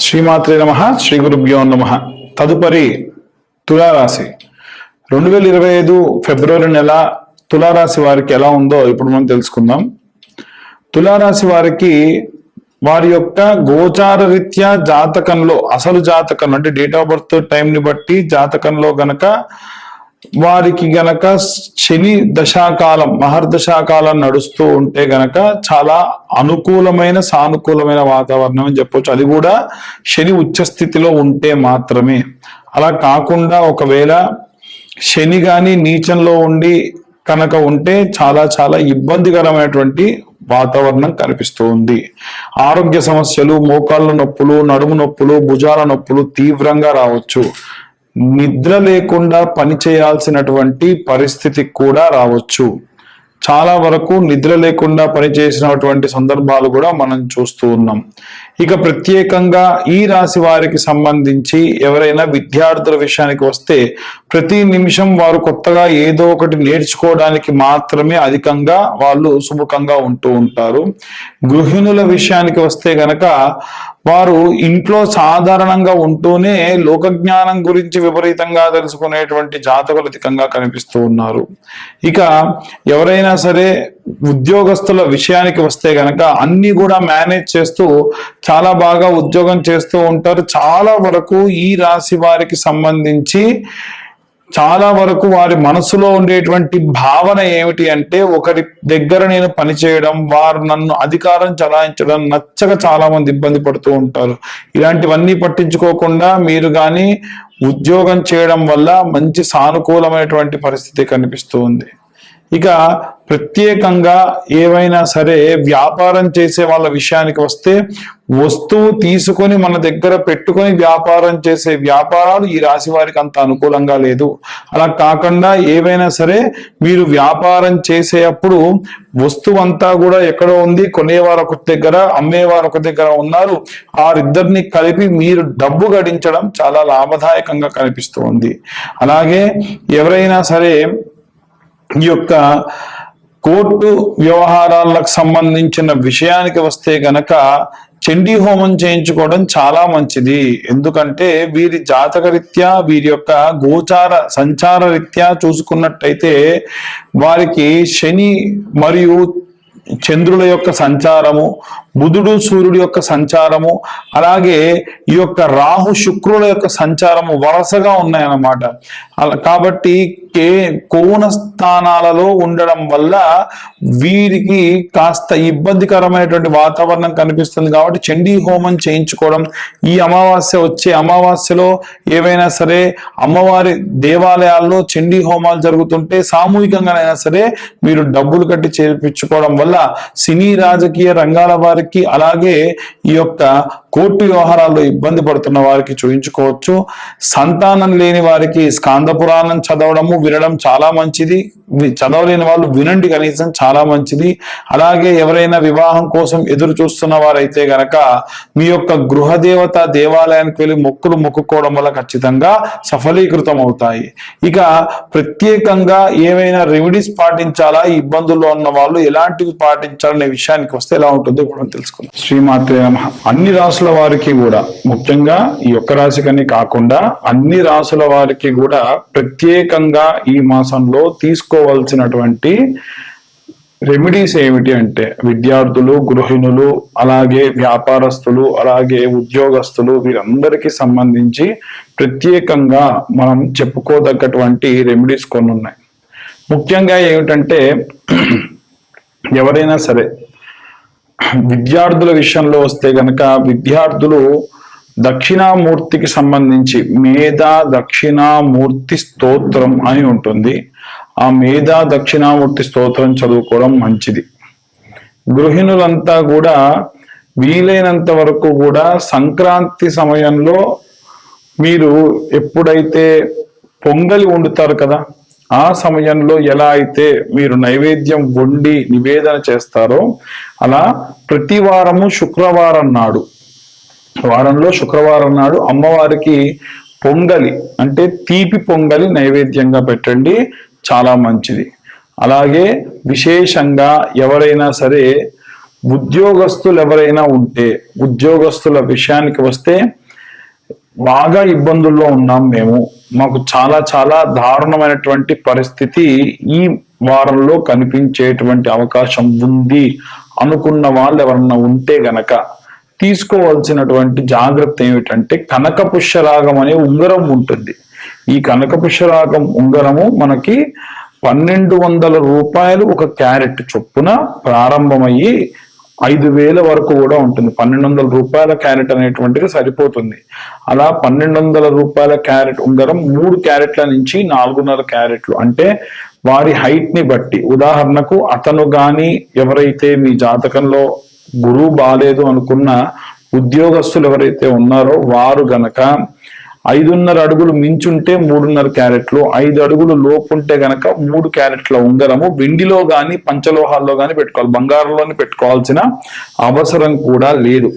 శ్రీమాత్రే నమః శ్రీ గురుభ్యో నమః. తదుపరి తులారాశి 2025 ఫిబ్రవరి నెల తులారాశి వారికి ఎలా ఉందో ఇప్పుడు మనం తెలుసుకుందాం. తులారాశి వారికి వారి యొక్క గోచార రీత్యా జాతకంలో అసలు జాతకం అంటే డేట్ ఆఫ్ బర్త్ టైంని బట్టి జాతకంలో గనక వారికి గనక శని దశాకాలం మహర్దశాకాలం నడుస్తూ ఉంటే గనక చాలా అనుకూలమైన సానుకూలమైన వాతావరణం అని చెప్పొచ్చు. అది కూడా శని ఉచ్చస్థితిలో ఉంటే మాత్రమే. అలా కాకుండా ఒకవేళ శని గాని నీచంలో ఉండి కనుక ఉంటే చాలా చాలా ఇబ్బందికరమైనటువంటి వాతావరణం కనిపిస్తూ ఉంది. ఆరోగ్య సమస్యలు, మోకాళ్ళ నొప్పులు, నడుము నొప్పులు, భుజాల నొప్పులు తీవ్రంగా రావచ్చు. నిద్ర లేకుండా పని చేయాల్సినటువంటి పరిస్థితి కూడా రావచ్చు. చాలా వరకు నిద్ర లేకుండా పనిచేసినటువంటి సందర్భాలు కూడా మనం చూస్తూ ఉన్నాం. ఇక ప్రత్యేకంగా ఈ రాశి వారికి సంబంధించి ఎవరైనా విద్యార్థుల విషయానికి వస్తే ప్రతి నిమిషం వారు కొత్తగా ఏదో ఒకటి నేర్చుకోవడానికి మాత్రమే అధికంగా వాళ్ళు సుముఖంగా ఉంటూ ఉంటారు. గృహిణుల విషయానికి వస్తే గనక వారు ఇంట్లో సాధారణంగా ఉంటూనే లోకజ్ఞానం గురించి విపరీతంగా తెలుసుకునేటువంటి జాతకులు అధికంగా కనిపిస్తూ ఉన్నారు. ఇక ఎవరైనా సరే ఉద్యోగస్తుల విషయానికి వస్తే గనక అన్ని కూడా మేనేజ్ చేస్తూ చాలా బాగా ఉద్యోగం చేస్తూ ఉంటారు. చాలా వరకు ఈ రాశి వారికి సంబంధించి చాలా వరకు వారి మనసులో ఉండేటువంటి భావన ఏమిటి అంటే, ఒకరి దగ్గర నేను పనిచేయడం, వారు నన్ను అధికారం చలాయించడం నచ్చక చాలా మంది ఇబ్బంది పడుతూ ఉంటారు. ఇలాంటివన్నీ పట్టించుకోకుండా మీరు కానీ ఉద్యోగం చేయడం వల్ల మంచి సానుకూలమైనటువంటి పరిస్థితి కనిపిస్తూ ఉంది. ఇక ప్రత్యేకంగా ఏవైనా సరే వ్యాపారం చేసే వాళ్ళ విషయానికి వస్తే వస్తువు తీసుకొని మన దగ్గర పెట్టుకొని వ్యాపారం చేసే వ్యాపారాలు ఈ రాశి వారికి అంత అనుకూలంగా లేదు. అలా కాకుండా ఏవైనా సరే మీరు వ్యాపారం చేసేటప్పుడు వస్తువు అంతా కూడా ఎక్కడో ఉంది, కొనేవారు ఒక దగ్గర, అమ్మేవారు ఒక దగ్గర ఉన్నారు. వారిద్దరిని కలిపి మీరు డబ్బు గడించడం చాలా లాభదాయకంగా కనిపిస్తూ ఉంది. అలాగే ఎవరైనా సరే ఈ యొక్క కోర్టు వ్యవహారాలకు సంబంధించిన విషయానికి వస్తే గనక చండీ హోమం చేయించుకోవడం చాలా మంచిది. ఎందుకంటే వీరి జాతక రీత్యా వీరి యొక్క గోచార సంచార రీత్యా చూసుకున్నట్టయితే వారికి శని మరియు చంద్రుల యొక్క సంచారము, బుధుడు సూర్యుడి యొక్క సంచారము, అలాగే ఈ యొక్క రాహు శుక్రుల యొక్క సంచారము వరుసగా ఉన్నాయన్నమాట. కాబట్టి కోణ స్థానాలలో ఉండడం వల్ల వీరికి కాస్త ఇబ్బందికరమైనటువంటి వాతావరణం కనిపిస్తుంది. కాబట్టి చండీ హోమం చేయించుకోవడం, ఈ అమావాస్య వచ్చే అమావాస్యలో ఏవైనా సరే అమ్మవారి దేవాలయాల్లో చండీ హోమాలు జరుగుతుంటే సామూహికంగానైనా సరే మీరు డబ్బులు కట్టి చేర్పించుకోవడం వల్ల సినీ రాజకీయ రంగాల వారికి, అలాగే ఈ యొక్క కోర్టు వ్యవహారాల్లో ఇబ్బంది పడుతున్న వారికి చూయించుకోవచ్చు. సంతానం లేని వారికి స్కాంద పురాణం చదవడము, వినడం చాలా మంచిది. చదవలేని వాళ్ళు వినండి, కనీసం చాలా మంచిది. అలాగే ఎవరైనా వివాహం కోసం ఎదురు చూస్తున్న వారైతే గనక మీ యొక్క గృహదేవత దేవాలయానికి వెళ్ళి మొక్కులు మొక్కుకోవడం వల్ల ఖచ్చితంగా సఫలీకృతం అవుతాయి. ఇక ప్రత్యేకంగా ఏమైనా రెమెడీస్ పాటించాలా, ఈ ఇబ్బందుల్లో ఉన్న వాళ్ళు ఎలాంటివి పాటించాలనే విషయానికి వస్తే ఎలా ఉంటుందో కూడా తెలుసుకుందాం. శ్రీమాత్రే నమః. అన్ని రాసుల వారికి కూడా, ముఖ్యంగా ఈ ఒక్క రాశికని కాకుండా అన్ని రాసుల వారికి కూడా ప్రత్యేకంగా ఈ మాసంలో తీసుకోవాల్సినటువంటి రెమెడీస్ ఏమిటి అంటే, విద్యార్థులు, గృహిణులు, అలాగే వ్యాపారస్తులు, అలాగే ఉద్యోగస్తులు, వీరందరికీ సంబంధించి ప్రత్యేకంగా మనం చెప్పుకోదగ్గటువంటి రెమెడీస్ కొన్ని ఉన్నాయి. ముఖ్యంగా ఏమిటంటే, ఎవరైనా సరే విద్యార్థుల విషయంలో వస్తే గనక విద్యార్థులు దక్షిణామూర్తికి సంబంధించి మేధా దక్షిణామూర్తి స్తోత్రం అని ఉంటుంది. ఆ మేధా దక్షిణామూర్తి స్తోత్రం చదువుకోవడం మంచిది. గృహిణులంతా కూడా వీలైనంత వరకు కూడా సంక్రాంతి సమయంలో మీరు ఎప్పుడైతే పొంగలి వండుతారు కదా, ఆ సమయంలో ఎలా అయితే మీరు నైవేద్యం వండి నివేదన చేస్తారో అలా ప్రతి వారము శుక్రవారం నాడు, వారంలో శుక్రవారం నాడు అమ్మవారికి పొంగలి అంటే తీపి పొంగలి నైవేద్యంగా పెట్టండి, చాలా మంచిది. అలాగే విశేషంగా ఎవరైనా సరే ఉద్యోగస్తులు ఎవరైనా ఉంటే, ఉద్యోగస్తుల విషయానికి వస్తే బాగా ఇబ్బందుల్లో ఉన్నాం మేము, మాకు చాలా చాలా దారుణమైనటువంటి పరిస్థితి ఈ వారంలో కనిపించేటువంటి అవకాశం ఉంది అనుకున్న వాళ్ళు ఎవరన్నా ఉంటే గనక తీసుకోవాల్సినటువంటి జాగ్రత్త ఏమిటంటే కనక పుష్యరాగం అనే ఉంగరం ఉంటుంది. ఈ కనక పుష్యరాగం ఉంగరము మనకి 1200 రూపాయలు ఒక క్యారెట్ చొప్పున ప్రారంభమయ్యి 5000 వరకు కూడా ఉంటుంది. 1200 రూపాయల క్యారెట్ అనేటువంటిది సరిపోతుంది. అలా 1200 రూపాయల క్యారెట్ ఉంగరం 3 క్యారెట్ల నుంచి 4.5 క్యారెట్లు, అంటే వారి హైట్ ని బట్టి, ఉదాహరణకు అతను గాని ఎవరైతే మీ జాతకంలో గురువు బాలేదు అనుకున్న ఉద్యోగస్తులు ఎవరైతే ఉన్నారో వారు గనక 5.5 అడుగులు మించుంటే 3.5 క్యారెట్లు, 5 అడుగులు లోపుంటే గనక 3 క్యారెట్ల ఉంగరము వెండిలో గాని పంచలోహాల్లో గాని పెట్టుకోవాలి, బంగారంలోని పెట్టుకోవాల్సిన అవసరం కూడా లేదు.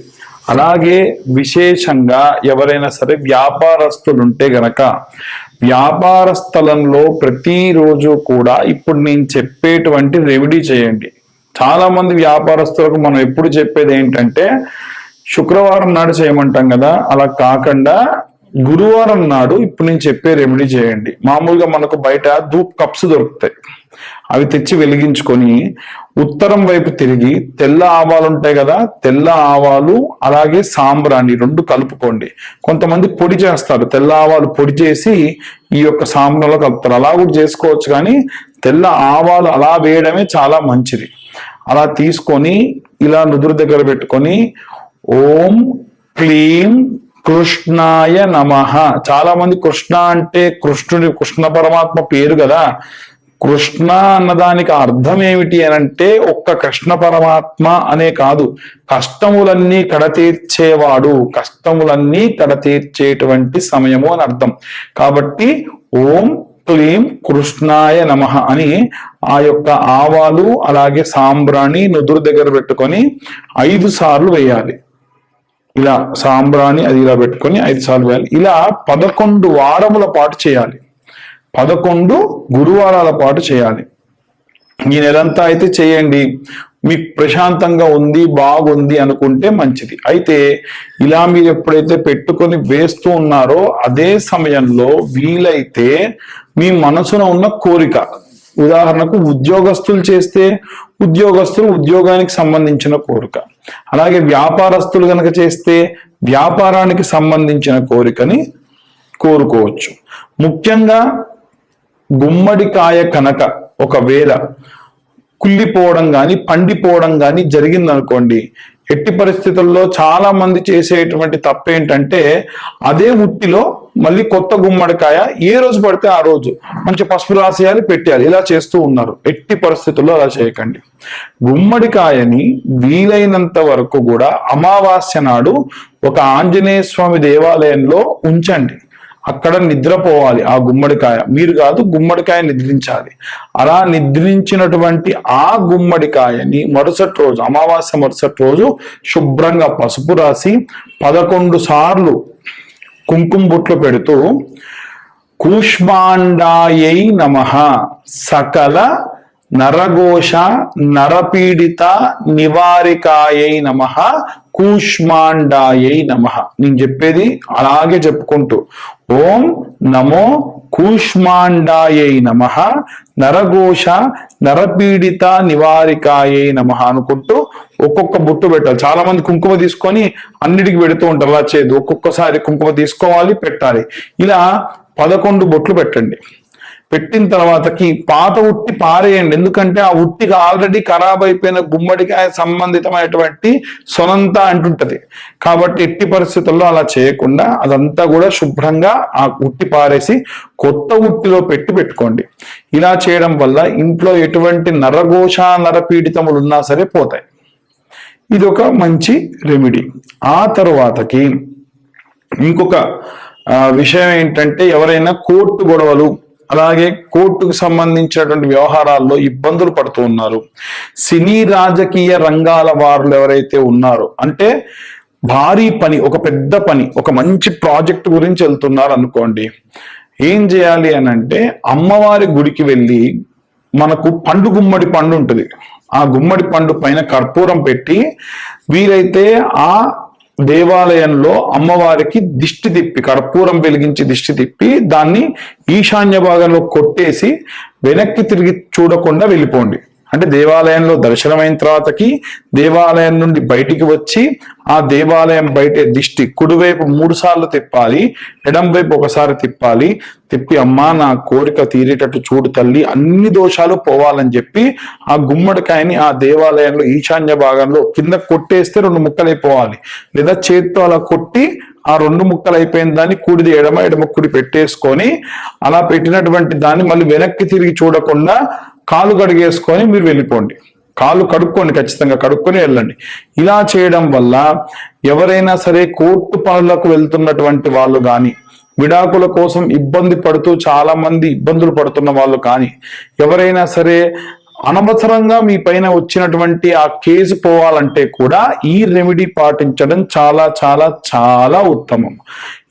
అలాగే విశేషంగా ఎవరైనా సరే వ్యాపారస్తులుంటే గనక వ్యాపార స్థలంలో ప్రతిరోజు కూడా ఇప్పుడు నేను చెప్పేటువంటి రెమెడీ చేయండి. చాలా మంది వ్యాపారస్తులకు మనం ఎప్పుడు చెప్పేది ఏంటంటే శుక్రవారం నాడు చేయమంటాం కదా, అలా కాకుండా గురువారం నాడు ఇప్పుడు నేను చెప్పే రెమెడీ చేయండి. మామూలుగా మనకు బయట ధూప్ కప్స్ దొరుకుతాయి, అవి తెచ్చి వెలిగించుకొని ఉత్తరం వైపు తిరిగి తెల్ల ఆవాలు ఉంటాయి కదా, తెల్ల ఆవాలు అలాగే సాంబ్రాణి 2 కలుపుకోండి. కొంతమంది పొడి చేస్తారు, తెల్ల ఆవాలు పొడి చేసి ఈ యొక్క సాంబ్రంలో కలుపుతారు, అలా కూడా చేసుకోవచ్చు. కానీ తెల్ల ఆవాలు అలా వేయడమే చాలా మంచిది. అలా తీసుకొని ఇలా నుదురు దగ్గర పెట్టుకొని ఓం క్లీం కృష్ణాయ నమః. చాలా మంది కృష్ణ అంటే కృష్ణ పరమాత్మ పేరు కదా. కృష్ణ అన్నదానికి అర్థం ఏమిటి అని అంటే ఒక్క కృష్ణ పరమాత్మ అనే కాదు, కష్టములన్నీ కడతీర్చేవాడు, కష్టములన్నీ కడతీర్చేటువంటి సమయము అని అర్థం. కాబట్టి ఓం క్లీం కృష్ణాయ నమః అని ఆ యొక్క ఆవాలు అలాగే సాంబ్రాణి నుదురు దగ్గర పెట్టుకొని 5 సార్లు వేయాలి. ఇలా సాంబ్రాణి అది ఇలా పెట్టుకొని 5 సార్లు వేయాలి. ఇలా 11 వారముల పాటు చేయాలి, 11 గురువారాల పాటు చేయాలి. ఈ నెలంతా అయితే చేయండి, మీకు ప్రశాంతంగా ఉంది బాగుంది అనుకుంటే మంచిది. అయితే ఇలా మీరు ఎప్పుడైతే పెట్టుకొని వేస్తూ ఉన్నారో అదే సమయంలో వీలైతే మీ మనసులో ఉన్న కోరిక, ఉదాహరణకు ఉద్యోగస్తులు చేస్తే ఉద్యోగస్తులు ఉద్యోగానికి సంబంధించిన కోరిక, అలాగే వ్యాపారస్తులు కనుక చేస్తే వ్యాపారానికి సంబంధించిన కోరికని కోరుకోవచ్చు. ముఖ్యంగా గుమ్మడికాయ కనుక ఒకవేళ కుళ్ళిపోవడం కానీ పండిపోవడం కానీ జరిగిందనుకోండి, ఎట్టి పరిస్థితుల్లో చాలా మంది చేసేటువంటి తప్పేంటంటే అదే ఉట్టిలో మళ్ళీ కొత్త గుమ్మడికాయ ఏ రోజు పడితే ఆ రోజు మంచి పసుపు రాసేయాలి పెట్టేయాలి, ఇలా చేస్తూ ఉన్నారు. ఎట్టి పరిస్థితుల్లో అలా చేయకండి. గుమ్మడికాయని వీలైనంత వరకు కూడా అమావాస్య నాడు ఒక ఆంజనేయ స్వామి దేవాలయంలో ఉంచండి, అక్కడ నిద్రపోవాలి ఆ గుమ్మడికాయ, మీరు కాదు గుమ్మడికాయ నిద్రించాలి. అలా నిద్రించినటువంటి ఆ గుమ్మడికాయని మరుసటి రోజు అమావాస్య మరుసటి రోజు శుభ్రంగా పసుపు రాసి 11 సార్లు కుంకుమ బొట్లు పెడుతూ కూష్మాండాయై నమః సకల నరఘోష నరపీడిత నివారికాయై నమః కూష్మాండాయై నమః. నేను చెప్పేది అలాగే చెప్పుకుంటూ ఓం నమో కూష్మాండాయై నమః నరఘోష నరపీడిత నివారికాయై నమః అనుకుంటూ ఒక్కొక్క బొట్టు పెట్టాలి. చాలా మంది కుంకుమ తీసుకొని అన్నిటికి పెడుతూ ఉంటారు, అలా చేయదు. ఒక్కొక్కసారి కుంకుమ తీసుకోవాలి పెట్టాలి. ఇలా 11 బొట్లు పెట్టండి. పెట్టిన తర్వాతకి పాత ఉట్టి పారేయండి, ఎందుకంటే ఆ ఉట్టికి ఆల్రెడీ ఖరాబ్ అయిపోయిన గుమ్మడికాయ సంబంధితమైనటువంటి సొనంతా అంటుంటది. కాబట్టి ఎట్టి పరిస్థితుల్లో అలా చేయకుండా అదంతా కూడా శుభ్రంగా ఆ ఉట్టి పారేసి కొత్త ఉట్టిలో పెట్టుకోండి. ఇలా చేయడం వల్ల ఇంట్లో ఎటువంటి నరఘోష నరపీడితములు ఉన్నా సరే పోతాయి. ఇది ఒక మంచి రెమెడీ. ఆ తర్వాతకి ఇంకొక విషయం ఏంటంటే ఎవరైనా కోర్టు గొడవలు అలాగే కోర్టుకు సంబంధించినటువంటి వ్యవహారాల్లో ఇబ్బందులు పడుతూ ఉన్నారు, సినీ రాజకీయ రంగాల వారు ఎవరైతే ఉన్నారో, అంటే భారీ పని, ఒక పెద్ద పని, ఒక మంచి ప్రాజెక్ట్ గురించి వెళ్తున్నారు అనుకోండి, ఏం చేయాలి అని అంటే అమ్మవారి గుడికి వెళ్ళి మనకు గుమ్మడి పండు ఉంటుంది, ఆ గుమ్మడి పండు పైన కర్పూరం పెట్టి వీరైతే ఆ దేవాలయంలో అమ్మవారికి దిష్టి తిప్పి, కర్పూరం వెలిగించి దిష్టి తిప్పి దాన్ని ఈశాన్య భాగంలో కొట్టేసి వెనక్కి తిరిగి చూడకుండా వెళ్ళిపోండి. అంటే దేవాలయంలో దర్శనమైన తర్వాతకి దేవాలయం నుండి బయటికి వచ్చి ఆ దేవాలయం బయట దిష్టి కుడివైపు 3 సార్లు తిప్పాలి, ఎడం వైపు ఒకసారి తిప్పాలి. తిప్పి అమ్మా నా కోరిక తీరేటట్టు చూడు తల్లి, అన్ని దోషాలు పోవాలని చెప్పి ఆ గుమ్మడికాయని ఆ దేవాలయంలో ఈశాన్య భాగంలో కింద కొట్టేస్తే 2 ముక్కలైపోవాలి. లేదా చేత్తో అలా కొట్టి ఆ 2 ముక్కలు అయిపోయిన దాన్ని కుడిది ఎడమ కుడి పెట్టేసుకొని అలా పెట్టినటువంటి దాన్ని మళ్ళీ వెనక్కి తిరిగి చూడకుండా కాలు కడిగేసుకొని మీరు వెళ్ళిపోండి. కాలు కడుక్కోండి, ఖచ్చితంగా కడుక్కొని వెళ్ళండి. ఇలా చేయడం వల్ల ఎవరైనా సరే కోర్టు పనులకు వెళ్తున్నటువంటి వాళ్ళు కానీ, విడాకుల కోసం ఇబ్బంది పడుతూ చాలా మంది ఇబ్బందులు పడుతున్న వాళ్ళు కానీ, ఎవరైనా సరే అనవసరంగా మీ పైన వచ్చినటువంటి ఆ కేసు పోవాలంటే కూడా ఈ రెమెడీ పాటించడం చాలా చాలా చాలా ఉత్తమం.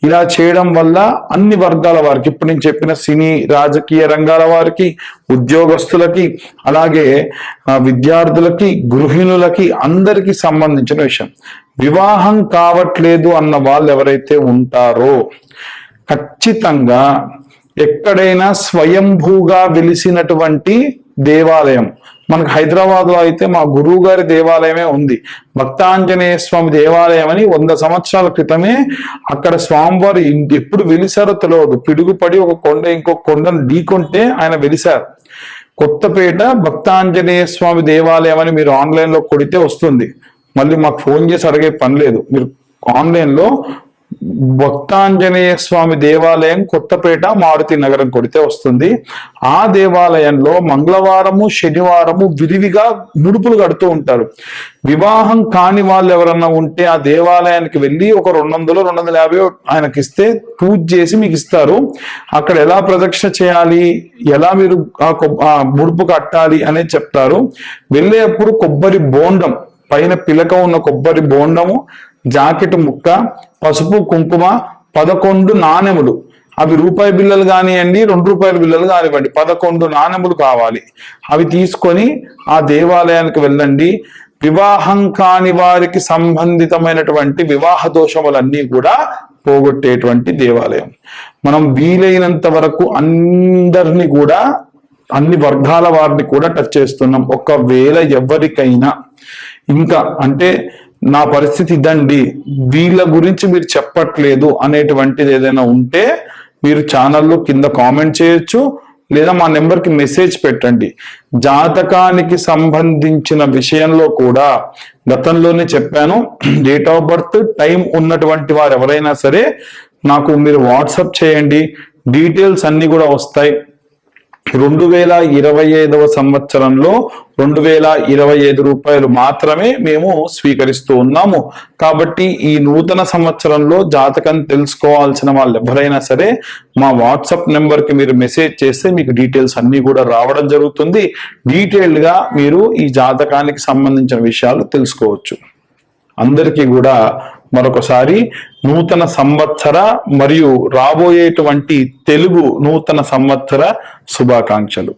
ఇలా చేయడం వల్ల అన్ని వర్గాల వారికి, ఇప్పుడు నేను చెప్పిన సినీ రాజకీయ రంగాల వారికి, ఉద్యోగస్తులకి, అలాగే విద్యార్థులకి, గృహిణులకి, అందరికీ సంబంధించిన విషయం. వివాహం కావట్లేదు అన్న వాళ్ళు ఎవరైతే ఉంటారో ఖచ్చితంగా ఎక్కడైనా స్వయంభూగా వెలిసినటువంటి దేవాలయం, మనకు హైదరాబాద్ లో అయితే మా గురువు గారి దేవాలయమే ఉంది. భక్తాంజనేయ స్వామి దేవాలయం అని 100 సంవత్సరాల క్రితమే అక్కడ స్వామివారు ఎప్పుడు వెలిసారో తెలియదు, పిడుగుపడి ఒక కొండ ఇంకొక కొండను ఢీకొంటే ఆయన వెలిసారు. కొత్తపేట భక్తాంజనేయ స్వామి దేవాలయం అని మీరు ఆన్లైన్ లో కొడితే వస్తుంది. మళ్ళీ మాకు ఫోన్ చేసి అడిగే పని లేదు, మీరు ఆన్లైన్ లో భక్తాంజనేయ స్వామి దేవాలయం కొత్తపేట మారుతి నగరం కొడితే వస్తుంది. ఆ దేవాలయంలో మంగళవారము శనివారము విరివిగా ముడుపులు కడుతూ ఉంటారు. వివాహం కాని వాళ్ళు ఎవరన్నా ఉంటే ఆ దేవాలయానికి వెళ్ళి ఒక 200-250 ఆయనకి ఇస్తే పూజ చేసి మీకు ఇస్తారు. అక్కడ ఎలా ప్రదక్షిణ చేయాలి, ఎలా మీరు ఆ ముడుపు కట్టాలి అనేది చెప్తారు. వెళ్ళేటప్పుడు కొబ్బరి బోండం, పైన పిలక ఉన్న కొబ్బరి బోండము, జాకెట్ ముక్క, పసుపు కుంకుమ, 11 నాణెములు, అవి రూపాయి బిళ్ళలు కానివ్వండి, 2 రూపాయల బిళ్ళలు కానివ్వండి, 11 నాణెములు కావాలి. అవి తీసుకొని ఆ దేవాలయానికి వెళ్ళండి. వివాహం కాని వారికి సంబంధితమైనటువంటి వివాహ దోషములన్నీ కూడా పోగొట్టేటువంటి దేవాలయం. మనం వీలైనంత వరకు అందరినీ కూడా, అన్ని వర్గాల వారిని కూడా టచ్ చేస్తున్నాం. ఒకవేళ ఎవరికైనా ఇంకా అంటే నా పరిస్థితి ఇదండి, వీళ్ళ గురించి మీరు చెప్పట్లేదు అనేటువంటిది ఏదైనా ఉంటే మీరు ఛానల్లో కింద కామెంట్ చేయొచ్చు, లేదా మా నెంబర్కి మెసేజ్ పెట్టండి. జాతకానికి సంబంధించిన విషయంలో కూడా గతంలోనే చెప్పాను, డేట్ ఆఫ్ బర్త్ టైం ఉన్నటువంటి వారు ఎవరైనా సరే నాకు మీరు వాట్సాప్ చేయండి, డీటెయిల్స్ అన్ని కూడా వస్తాయి. 2025వ సంవత్సరంలో 2025 రూపాయలు మాత్రమే మేము స్వీకరిస్తూ ఉన్నాము. కాబట్టి ఈ నూతన సంవత్సరంలో జాతకం తెలుసుకోవాల్సిన వాళ్ళు ఎవరైనా సరే మా వాట్సాప్ నెంబర్కి మీరు మెసేజ్ చేస్తే మీకు డీటెయిల్స్ అన్ని కూడా రావడం జరుగుతుంది. డీటెయిల్డ్ గా మీరు ఈ జాతకానికి సంబంధించిన విషయాలు తెలుసుకోవచ్చు. అందరికీ కూడా మరొకసారి నూతన సంవత్సర మరియు రాబోయేటువంటి తెలుగు నూతన సంవత్సర శుభాకాంక్షలు.